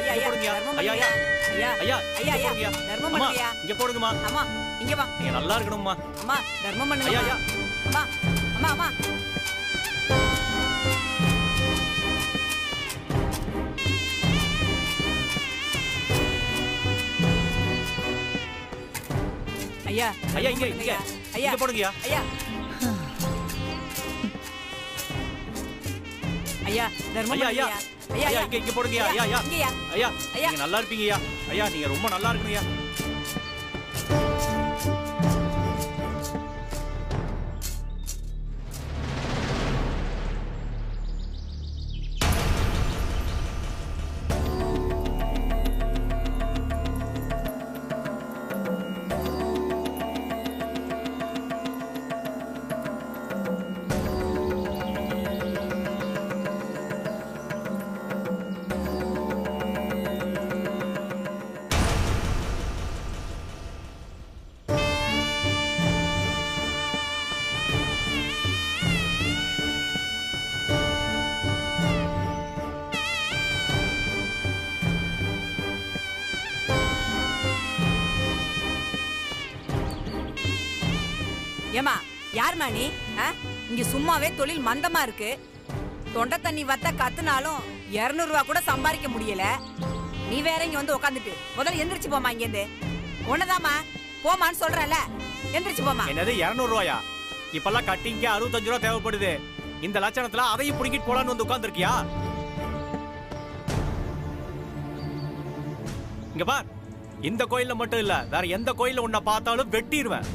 இங்க போடுங்கயா. ஐயா ஐயா ஐயா ஐயா ஐயா தர்மம் பண்ணுங்கயா. இங்க போடுங்கம்மா. அம்மா இங்க வா. நீங்க நல்லா இருக்கணும்மா. அம்மா தர்மம் பண்ணுங்க. ஐயா ஐயா அம்மா அம்மா அம்மா. ஐயா ஐயா இங்க இங்க ஐயா இங்க போடுங்கயா. ஐயா ஐயா தர்மம் ஐயா ஐயா ஐயா ஐயா இங்க இங்க போடுங்கயா. ஐயா ஐயா இங்கயா ஐயா ஐயா. நீங்க நல்லா இருப்பீங்கயா. ஐயா நீங்க ரொம்ப நல்லா இருக்கணும்யா. ஏமா யாருமா நீ? இங்க சும்மாவே தொழில் மந்தமா இருக்கு. தொண்டை தண்ணி வத்த கத்துனாலும் 200 ரூபா கூட சம்பாதிக்க முடியல. நீ வேற இங்க வந்து உட்காந்துட்டு முதல்ல எந்திரிச்சு போமா. இங்க இருந்து ஒன்னதாமா போமான்னு சொல்றல. எந்திரிச்சு போமா. என்னது 200 ரூபாயா? இப்பெல்லாம் கட்டிங்க 65 ரூபா தேவைப்படுது. இந்த லட்சணத்துல அதையும் புடிங்கிட்டு போலான்னு வந்து உட்கார்ந்துருக்கியா? இங்க பார், இந்த கோயில்ல மட்டும் இல்ல, வேற எந்த கோயில்ல உன்னை பார்த்தாலும் வெட்டிடுவேன்.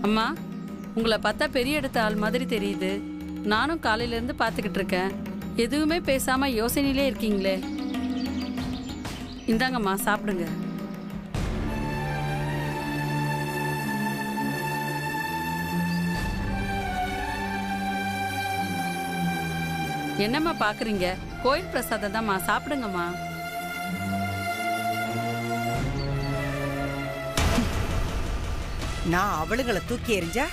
அம்மா, உங்களை பார்த்தா பெரிய எடுத்த ஆள் மாதிரி தெரியுது. நானும் காலையில இருந்து பார்த்துக்கிட்டு இருக்கேன். எதுவுமே பேசாம யோசனையிலே இருக்கீங்களே. இந்தாங்கம்மா சாப்பிடுங்க. என்னம்மா பாக்குறீங்க? கோயில் பிரசாதம் தான்மா, சாப்பிடுங்கம்மா. நான் அவளுகளை தூக்கி எறிஞ்சா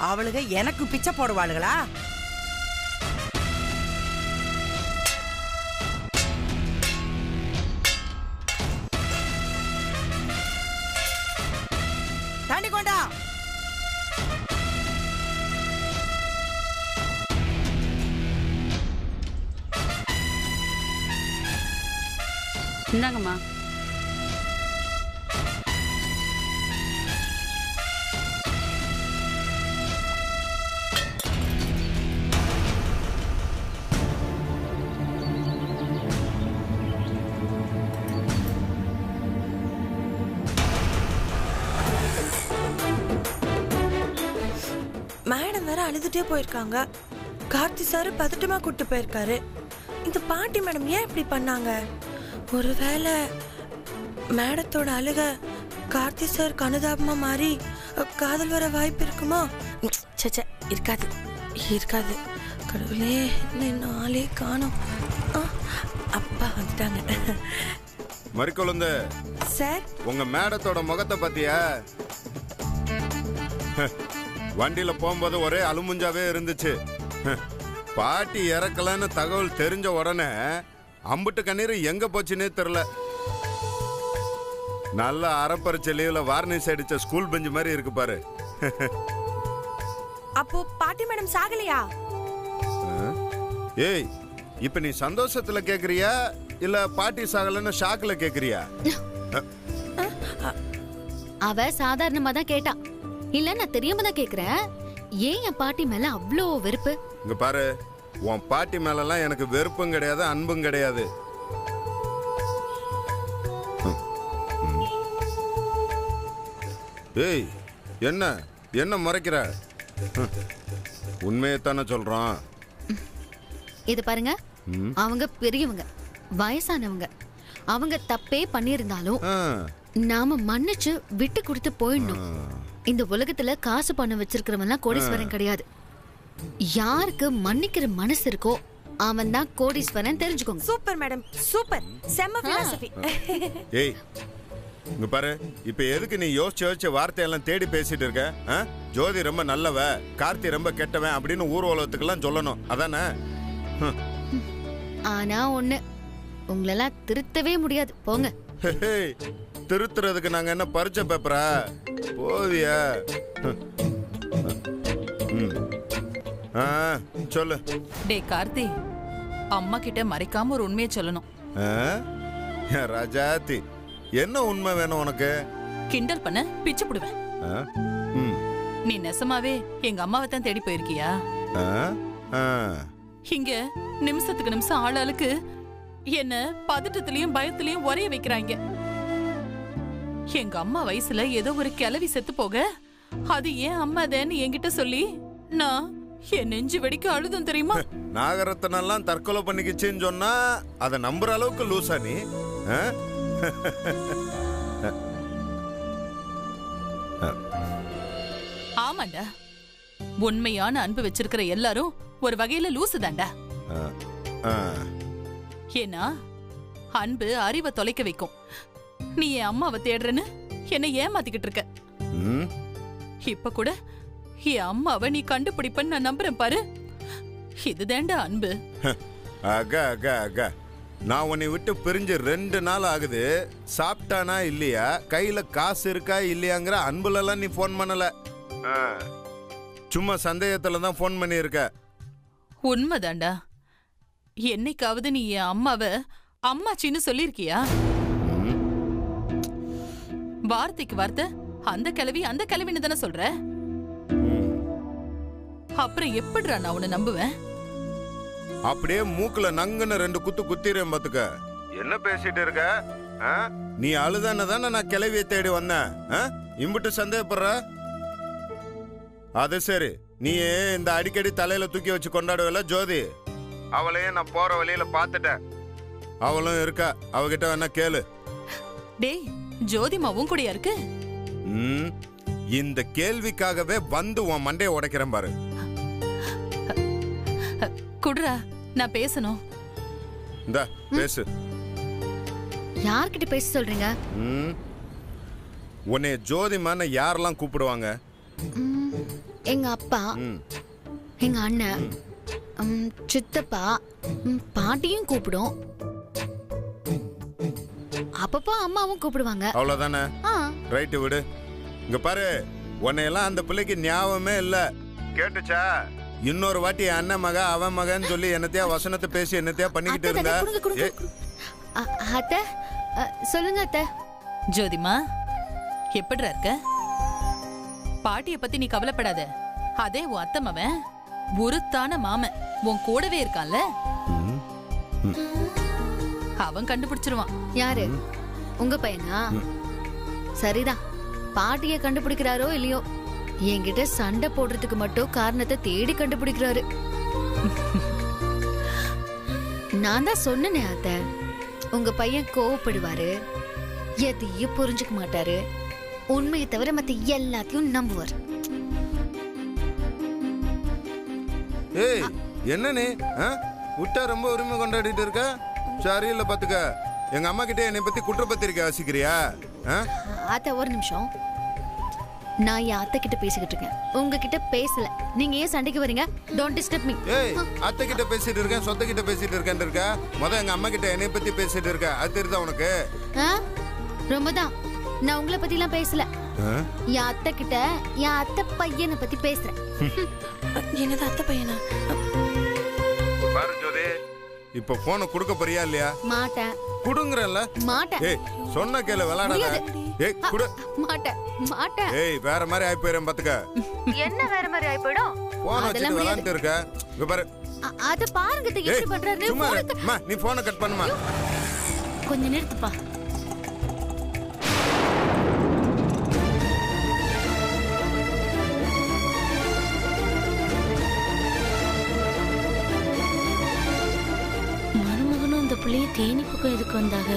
அவளுக எனக்கு பிச்சை போடுவாளுகளா? தண்ணி கொண்டா. இந்தாங்கம்மா. மேடம் வேற அழுதுட்டே போயிருக்காங்க. கார்த்தி சார் பதட்டமா கூட்டு போயிருக்காரு. இந்த பாட்டி மேடம் ஏன் இப்படி பண்ணாங்க? ஒருவேளை மேடத்தோட அழுக கார்த்தி சார் கனுதாபமா மாறி காதல் வர வாய்ப்பு இருக்குமோ? சச்ச, இருக்காது இருக்காது. கடவுளே, இன்னும் ஆளே காணோம். அப்பா வந்துட்டாங்க. மறிக்கொழுந்து சார், உங்க மேடத்தோட முகத்தை பத்தியா? வண்டியில போகும்போது ஒரே அலுமுஞ்சாவே இருந்துச்சு. பாட்டி இறக்கலன்னு தகவல் தெரிஞ்ச உடனே அம்புட்டு கண்ணீர் எங்க போச்சுன்னே தெரியல. நல்ல அறப்பரிச்ச லீவ்ல வார்னிஷ் அடிச்ச ஸ்கூல் பெஞ்ச் மாதிரி இருக்கு பாரு. அப்போ பாட்டி மேடம் சாகலையா? ஏய், இப்ப நீ சந்தோஷத்துல கேக்குறியா இல்ல பாட்டி சாகலன்னு ஷாக்ல கேக்குறியா? அவ சாதாரணமா தான் கேட்டா. இல்ல, நான் தெரியாம தான் கேக்குறேன். ஏன் என் பாட்டி மேல அவ்வளோ வெறுப்பு? இங்க பாரு, உன் பாட்டி மேலலாம் எனக்கு வெறுப்பும் கிடையாது, அன்பும் கிடையாது. ஏய், என்ன என்ன முறைக்கிற? உண்மையைத்தானே சொல்றான். இது பாருங்க, அவங்க பெரியவங்க, வயசானவங்க. அவங்க தப்பே பண்ணிருந்தாலும் ஆ. நாம மன்னிச்சு விட்டு கொடுத்து போயிடணும். இந்த உலகத்துல காசு பணம் வச்சிருக்கிறவன்லாம் கோடீஸ்வரன் கிடையாது. யாருக்கு மன்னிக்கிற மனசு இருக்கோ அவன் தான் கோடீஸ்வரன், தெரிஞ்சுக்கோங்க. Super madam, super. செம்ம philosophy. ஏய் இங்க பாரு, இப்ப எதுக்கு நீ யோசிச்சு வார்த்தையெல்லாம் தேடி பேசிட்டு இருக்க? ஜோதி ரொம்ப நல்லவ, கார்த்தி ரொம்ப கெட்டவன் அப்படின்னு ஊர் உலகத்துக்கெல்லாம் சொல்லணும், அதானே? ஆனா ஒண்ணு, உங்களெல்லாம் திருத்தவே முடியாது, போங்க. திருத்துறதுக்கு நாங்க என்ன பரிச்சை பேப்பரா? போவியா? சொல்லு. டே கார்த்தி, அம்மா கிட்ட மறைக்காம ஒரு உண்மையை சொல்லணும். ராஜாத்தி, என்ன உண்மை வேணும் உனக்கு? கிண்டல் பண்ண பிச்சு புடுவேன். நீ நெசமாவே எங்க அம்மாவை தான் தேடி போயிருக்கியா? இங்க நிமிஷத்துக்கு நிமிஷம் ஆளாளுக்கு என்ன பதட்டத்திலயும் பயத்திலயும் உரைய வைக்கிறாங்க. எங்க அம்மா வயசுல ஏதோ ஒரு கிளவி செத்து போக அது ஏன் அம்மாதேன்னு என்கிட்ட சொல்லி நான் என் நெஞ்சு வெடிக்க அழுதும் தெரியுமா? நாகரத்னெல்லாம் தற்கொலை பண்ணிக்கிச்சுன்னு சொன்னா அதை நம்புற அளவுக்கு லூசா நீ? ஆமாண்டா, உண்மையான அன்பு வச்சிருக்கிற எல்லாரும் ஒரு வகையில லூசு தாண்டா. ஏன்னா அன்பு அறிவை தொலைக்க வைக்கும். நீ என் அம்மாவை தேடுறன்னு என்ன ஏமாத்திக்கிட்டு இருக்க. இப்ப கூட என் அம்மாவை நீ கண்டுபிடிப்பன்னு நான் நம்புறேன் பாரு. இதுதாண்டா அன்பு. அகா அகா அகா, நான் உன்னை விட்டு பிரிஞ்சு 2 நாள் ஆகுது. சாப்பிட்டானா இல்லையா, கையில காசு இருக்கா இல்லையாங்கிற அன்புலலாம் நீ போன் பண்ணல. சும்மா சந்தேகத்துல தான் போன் பண்ணி இருக்க. உண்மைதாண்டா. என்னைக்காவது நீ என் அம்மாவை அம்மாச்சின்னு சொல்லிருக்கியா? வார்த்தைக்கு வார்த்தை அந்த கிழவின்னு தானே சொல்ற. அப்புறம் எப்படிடா நான் உன்னை நம்புவேன்? அப்படியே மூக்குல நங்குன்னு 2 குத்து குத்திரேன் பாத்துக்க. என்ன பேசிட்டு இருக்க? நீ அழுதானே தானே நான் கிளவியை தேடி வந்தேன். இம்புட்டு சந்தேகப்படுற? அது சரி, நீ இந்த அடிக்கடி தலையில தூக்கி வச்சு கொண்டாடுவல ஜோதி, அவளையே நான் போற வழியில பாத்துட்டேன். அவளும் இருக்கா, அவகிட்ட வேணா கேளு. டேய், ஜோதிமாவும் கூடயா இருக்கு? இந்த கேள்விக்காகவே வந்து உன் மண்டையை உடைக்கிறேன் பாரு. குடுறா, நான் பேசணும். இந்த பேசு. யார்கிட்ட பேச சொல்றீங்க? உன்னை ஜோதிமான யாரெல்லாம் கூப்பிடுவாங்க? எங்க அப்பா, எங்க அண்ணன், சித்தப்பா, பாட்டியும் கூப்பிடும். அப்பப்போ அம்மாவும் கூப்பிடுவாங்க. அவ்வளவுதானே? ரைட்டு, விடு. இங்க பாரு, உன்னையெல்லாம் அந்த பிள்ளைக்கு ஞாபகமே இல்ல, கேட்டுச்சா? இன்னொரு வாட்டி அண்ணன் மக அவன் மகன்னு சொல்லி என்னத்தையா வசனத்தை பேசி என்னத்தையா பண்ணிக்கிட்டு இருந்த. அத்தை சொல்லுங்க. அத்தை ஜோதிமா, எப்படிடா இருக்க? பாட்டிய பத்தி நீ கவலைப்படாத. அதே உன் அத்தை மவன் உருத்தான மாமன் உன் கூடவே இருக்கான்ல, அவன் கண்டுபிடிச்சிருவான். யாரு? உங்க பையனா? சரிதான், பாட்டிய கண்டுபிடிக்கிறாரோ இல்லையோ, என்கிட்ட சண்டை போடுறதுக்கு மட்டும் காரணத்தை தேடி கண்டுபிடிக்கிறாரு. நான் தான் சொன்னேனே அத்தை, உங்க பையன் கோவப்படுவாரு, எதையும் புரிஞ்சுக்க மாட்டாரு, உண்மையை தவிர மத்த எல்லாத்தையும் நம்புவார். ஏய், என்ன நீ விட்டா ரொம்ப உரிமை கொண்டாடிட்டு இருக்க? சரியில்ல பாத்துக்க. எங்க அம்மா கிட்ட என்னை பத்தி குற்றப்பத்திரிக்கை வாசிக்கிறியா? அத்தை ஒரு நிமிஷம், நான் என் அத்தை கிட்ட பேசிக்கிட்டு இருக்கேன், உங்ககிட்ட பேசல. நீங்க ஏன் சண்டைக்கு வரீங்க? Don't disturb me. ஏய், அத்தை கிட்ட பேசிட்டு இருக்கேன், சொந்த கிட்ட பேசிட்டு இருக்கேன் இருக்க. எங்க அம்மா கிட்ட என்னை பத்தி பேசிட்டு இருக்க, அது தெரியுதா உனக்கு? ரொம்பதான். நான் உங்களை பத்தி எல்லாம் பேசல, என் அத்தை கிட்ட என் அத்தை பையனை பத்தி பேசுறேன். என்னது அத்தை பையனா? பாரு ஜோதி, இப்ப போனை குடுக்க போறியா இல்லையா? மாட்டேன். குடுங்கறல்ல? மாட்டேன். ஏய், சொன்ன கேளு, விளையாடாத. ஏய், குடு. மாட்டேன் மாட்டேன். ஏய், வேற மாதிரி ஆயி போயிரும் பாத்துக்க. என்ன வேற மாதிரி ஆயி போய்டும்? போன் வச்சிட்டு விளையாடிட்டு இருக்க. இங்க பாரு, அத பாருங்க எப்படி பண்றாரு. அம்மா, நீ போனை கட் பண்ணுமா? கொஞ்சம் நிறுத்துப்பா. மருமகனும் இந்த பிள்ளைய தேனி பக்கம் எதுக்கு வந்தாக?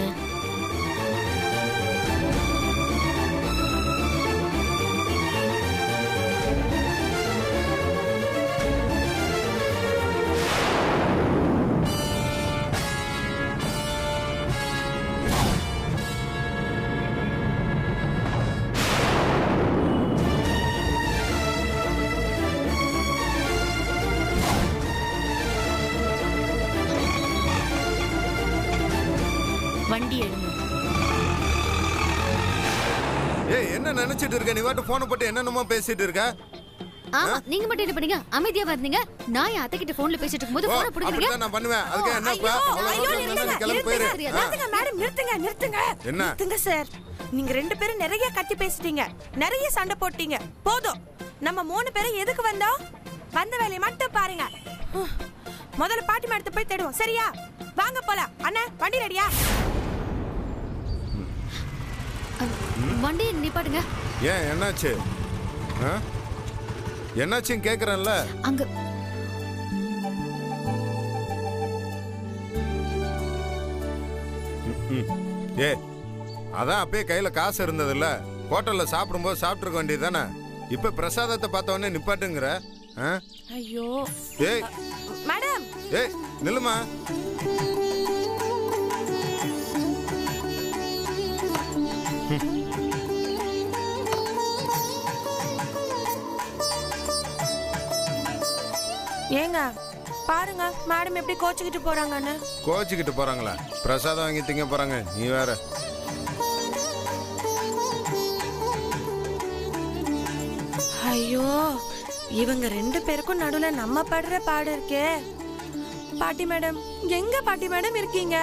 வண்டி எடுங்க. ஏய் என்ன நினைச்சிட்டு இருக்க? நீ வாட்டு போனை போட்டு என்னென்னமோ பேசிட்டு இருக்க. ஆமா, நீங்க மட்டும் என்ன பண்ணீங்க? அமைதியா வந்தீங்க. நான் என் அத்தை கிட்ட போன்ல பேசிட்டு இருக்கும்போது போனை புடிக்கிறீங்க. அப்படிதான் நான் பண்ணுவேன். அதுக்கு என்னப்பா? கிளம்பி போயிரு. மேடம் நிறுத்துங்க நிறுத்துங்க என்ன? நிறுத்துங்க சார். நீங்க 2 பேரும் நிறைய கத்தி பேசிட்டீங்க, நிறைய சண்டை போட்டீங்க. போதும். நம்ம 3 பேரும் எதுக்கு வந்தோம்? வந்த வேலையை மட்டும் பாருங்க. முதல்ல பாட்டி மேடத்தை போய் தேடுவோம். சரியா? வாங்க போலாம். அண்ணா வண்டி ரெடியா? வண்டி நிப்பாட்டுங்க. ஏன் என்னாச்சு? என்னாச்சுன்னு கேக்குறேன்ல. அங்க ஏ அதான் அப்பயே கையில காசு இருந்ததுல்ல, ஹோட்டல்ல சாப்பிடும்போது சாப்பிட்டுருக்க வேண்டியது தானே. இப்ப பிரசாதத்தை பார்த்த உடனே நிப்பாட்டுங்கிற. ஐயோ ஏய் மேடம். ஏய் நில்லுமா. ஏங்க பாருங்க மேடம் எப்படி கோச்சிக்கிட்டு போறாங்கன்னு. கோச்சிக்கிட்டு போறாங்களா? பிரசாதம் வாங்கி திங்க போறாங்க. நீ வேற. ஐயோ இவங்க 2 பேருக்கும் நடுவுல நம்ம படுற பாடு இருக்கே. பாட்டி மேடம் எங்க பாட்டி மேடம் இருக்கீங்க?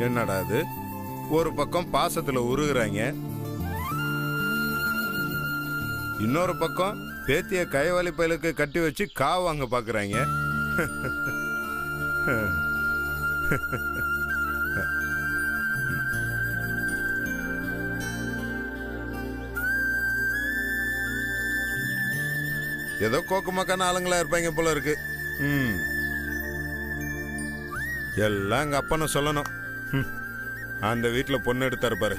என்னடா இது? ஒரு பக்கம் பாசத்துல உருகுறாங்க, இன்னொரு பக்கம் பேத்திய கைவாலி பயலுக்கு கட்டி வச்சு காவு வாங்க பாக்குறாங்க. ஏதோ கோக்குமக்கான ஆளுங்களா இருப்பாங்க போல இருக்கு. எல்லாம் எங்க அப்பனை சொல்லணும். அந்த வீட்டுல பொண்ணு எடுத்தாரு பாரு.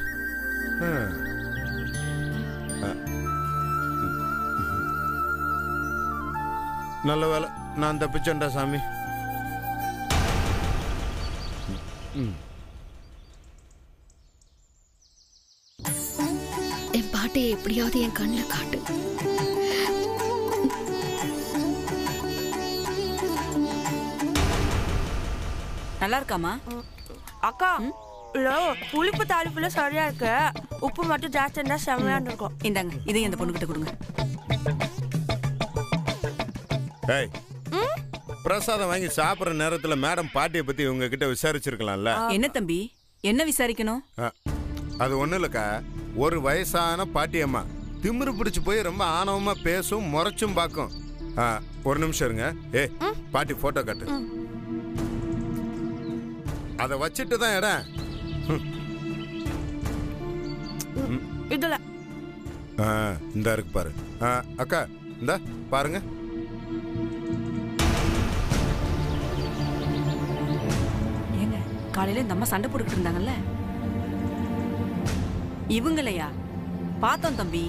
நல்ல வேலை நான் தப்பிச்சேன்டா சாமி. என் பாட்டியை எப்படியாவது என் கண்ணில் காட்டு. நல்லா இருக்காமா? அக்கா இல்ல புளிப்பு தாளிப்புல சரியா இருக்கு, உப்பு மட்டும் ஜாஸ்தி இருந்தா செம்மையா இருக்கும். இந்தாங்க, இதையும் இந்த பொண்ணுகிட்ட கொடுங்க. ஏய், பிரசாதம் வாங்கி சாப்பிடுற நேரத்துல மேடம் பாட்டியை பத்தி உங்க கிட்ட விசாரிச்சிருக்கலாம்ல. என்ன தம்பி, என்ன விசாரிக்கணும்? அது ஒண்ணு இல்லக்கா, ஒரு வயசான பாட்டியம்மா திமிரு பிடிச்சு போய் ரொம்ப ஆணவமா பேசும், முறைச்சும் பார்க்கும். ஒரு நிமிஷம் இருங்க. ஏ பாட்டி போட்டோ காட்டு. அதை வச்சுட்டு தான் இடம். இதுல இந்த இருக்கு பாரு. அக்கா இந்த பாருங்க. ஏங்க காலையில இந்த அம்மா சண்டை போட்டுக்கிட்டு இருந்தாங்கல்ல, இவங்களையா? பார்த்தோம் தம்பி.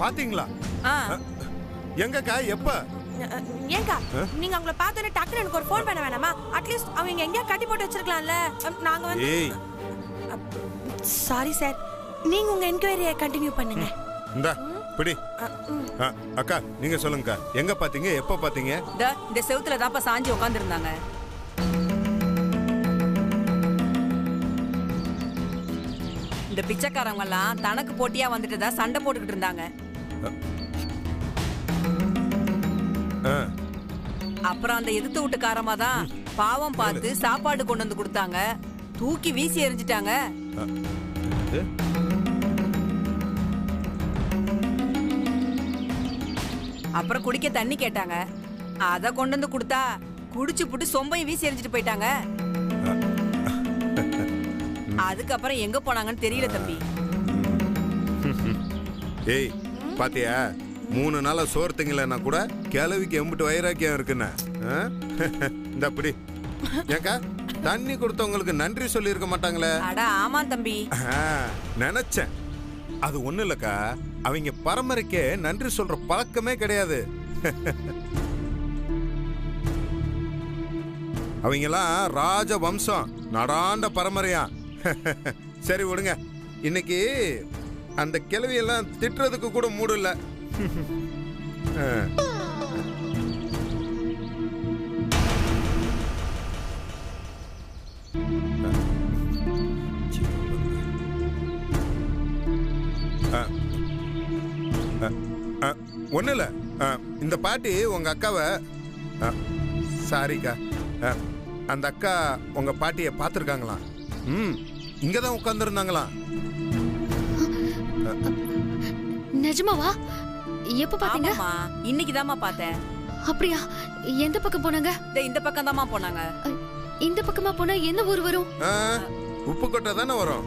பாத்தீங்களா? ஆ. எங்கக்கா எப்ப? ஏங்கா நீங்க அவங்கள பார்த்தோன்னே டக்குனு எனக்கு ஒரு ஃபோன் பண்ண வேணாமா? அட்லீஸ்ட் அவங்க எங்கேயா கட்டி போட்டு வச்சிருக்கலாம்ல. நாங்க வந்து ஏய் சாரி சார், நீங்க உங்க என்கொயரியை கண்டினியூ பண்ணுங்க. இந்தா பிடி. அக்கா நீங்க சொல்லுங்கக்கா, எங்க பாத்தீங்க, எப்ப பாத்தீங்க? இந்த செவுத்துல தான்ப்பா சாஞ்சி உட்காந்துருந்தாங்க. இந்த பிச்சைக்காரங்க எல்லாம் தனக்கு போட்டியா வந்துட்டு சண்டை போட்டுக்கிட்டு இருந்தாங்க. அப்புறம் அந்த எதிர்த்து வீட்டுக்காரமா தான் பாவம் பார்த்து சாப்பாடு கொண்டு வந்து கொடுத்தாங்க. தூக்கி வீசி எறிஞ்சிட்டாங்க. அப்புறம் குடிக்க தண்ணி கேட்டாங்க. அத கொண்டு வந்து கொடுத்தா குடிச்சு புட்டு சொம்பையும் வீசி எறிஞ்சிட்டு போயிட்டாங்க. அதுக்கப்புறம் எங்க போனாங்கன்னு தெரியல தம்பி. ஏய் பாத்தியா, 3 நாளா சோறு திங்கலன்னா கூட கிழவிக்கு எம்பிட்டு வைராக்கியம் இருக்குன்னு. இந்த பிடி. ஏக்கா தண்ணி கொடுத்தவங்களுக்கு நன்றி சொல்லி இருக்க மாட்டாங்களே? அட ஆமா தம்பி. நினைச்சேன். அது ஒண்ணு இல்லக்கா, அவங்க பரம்பரைக்கே நன்றி சொல்ற பழக்கமே கிடையாது. அவங்கெல்லாம் ராஜ வம்சம், நடாண்ட பரம்பரையா. சரி விடுங்க, இன்னைக்கு அந்த கிழவியெல்லாம் திட்டுறதுக்கு கூட மூடு இல்ல. ஒண்ணு இல்ல, இந்த பாட்டி உங்க அக்காவை, சாரிக்கா, அந்த அக்கா உங்க பாட்டிய பாத்துருக்காங்களாம். இங்கதான் உட்கார்ந்து இருந்தாங்களாம். நிஜமாவா? எப்ப பாத்தீங்க? இன்னைக்குதாம்மா பார்த்தேன். அப்படியா? எந்த பக்கம் போனாங்க? இந்த பக்கம் தாம்மா போனாங்க. இந்த பக்கமா போனா என்ன ஊர் வரும்? உப்புக்கோட்டை தானே வரும்.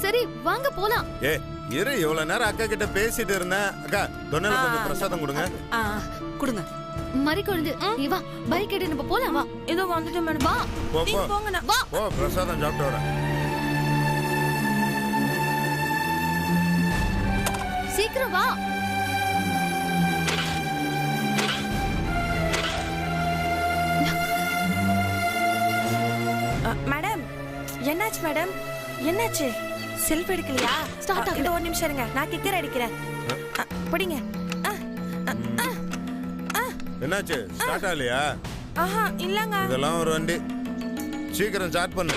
சரி வாங்க போலாம். ஏ இரு, இவ்வளவு நேரம் அக்கா கிட்ட பேசிட்டு இருந்தேன். அக்கா தொன்னையில கொஞ்சம் பிரசாதம் கொடுங்க. கொடுங்க. மறி குழந்தை நீ வா, பைக் எடுத்து நம்ம போலாம். வா, ஏதோ வந்துட்டு மேடம். வா நீங்க போங்க. வா ஓ பிரசாதம் சாப்பிட்டு வரேன். சீக்கிரம் வா. மேடம் என்னாச்சு மேடம்? என்னாச்சு? செல்ஃப் எடுக்கலையா? ஸ்டார்ட் ஆகுது. ஒரு நிமிஷம் இருங்க, நான் கிக்கர் அடிக்கிறேன். படிங்க. என்னாச்சு? ஸ்டார்ட் ஆகலையா? ஆஹா இல்லங்க. இதெல்லாம் ஒரு வண்டி. சீக்கிரம் ஸ்டார்ட் பண்ணு.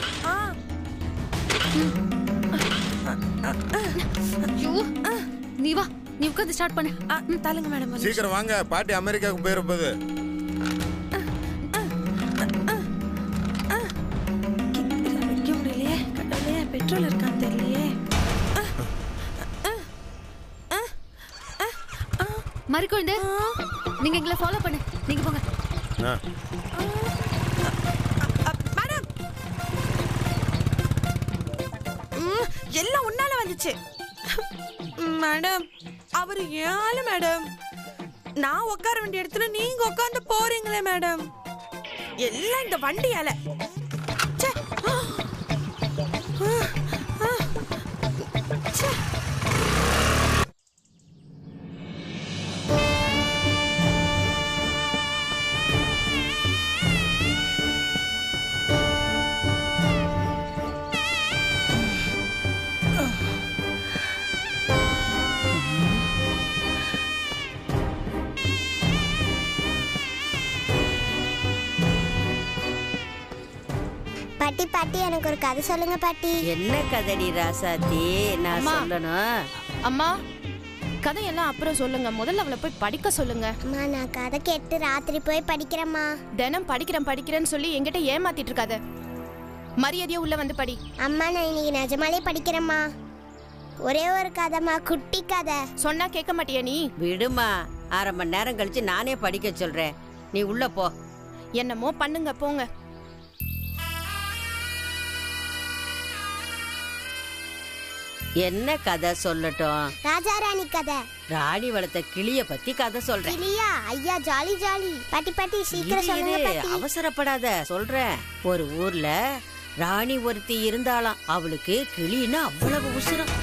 நீ வா, நீ உட்கார்ந்து ஸ்டார்ட் பண்ணு. தள்ளுங்க மேடம். சீக்கிரம் வாங்க, பாட்டி அமெரிக்காவுக்கு போயிருப்பது. பெட்ரோல் இருக்கான்னு தெரியலையே. மறி குழந்தை நீங்க எங்களை ஃபாலோ பண்ணு. நீங்க போங்க. மேடம் எல்லாம் உன்னால வந்துச்சு. மேடம் அவர் ஏழு மேடம். நான் உட்கார வேண்டிய இடத்துல நீங்க உட்கார்ந்து போறீங்களே மேடம். எல்லாம் இந்த வண்டியால. பாட்டி பாட்டி எனக்கு ஒரு கதை சொல்லுங்க பாட்டி. என்ன கதைடி ராசாத்தி? நான் சொல்லணும். அம்மா கதையெல்லாம் அப்புறம் சொல்லுங்க, முதல்ல அவளை போய் படிக்க சொல்லுங்க. அம்மா நான் கதை கேட்டு ராத்திரி போய் படிக்கிறேம்மா. தினம் படிக்கிறேன்னு சொல்லி என்கிட்ட ஏமாத்திட்டு இருக்காத. மரியாதையா உள்ள வந்து படி. அம்மா நான் இன்னைக்கு நிஜமாலே படிக்கிறேம்மா. ஒரே ஒரு கதைமா, குட்டி கதை. சொன்னா கேட்க மாட்டியா நீ? விடுமா, 1/2 மணி நேரம் கழிச்சு நானே படிக்க சொல்றேன். நீ உள்ள போ. என்னமோ பண்ணுங்க போங்க. என்ன கதை சொல்லட்டும்? ராஜா ராணி கதை. ராணி வளர்த்த கிளிய பத்தி கதை சொல்றேன். கிளியா? ஐயா ஜாலி ஜாலி. பாட்டி பாட்டி சீக்கிரம் சொல்லுங்க பாட்டி. அவசரப்படாத, சொல்றேன். ஒரு ஊர்ல ராணி ஒருத்தி இருந்தாளாம். அவளுக்கு கிளின்னா அவ்வளவு உசுரம்.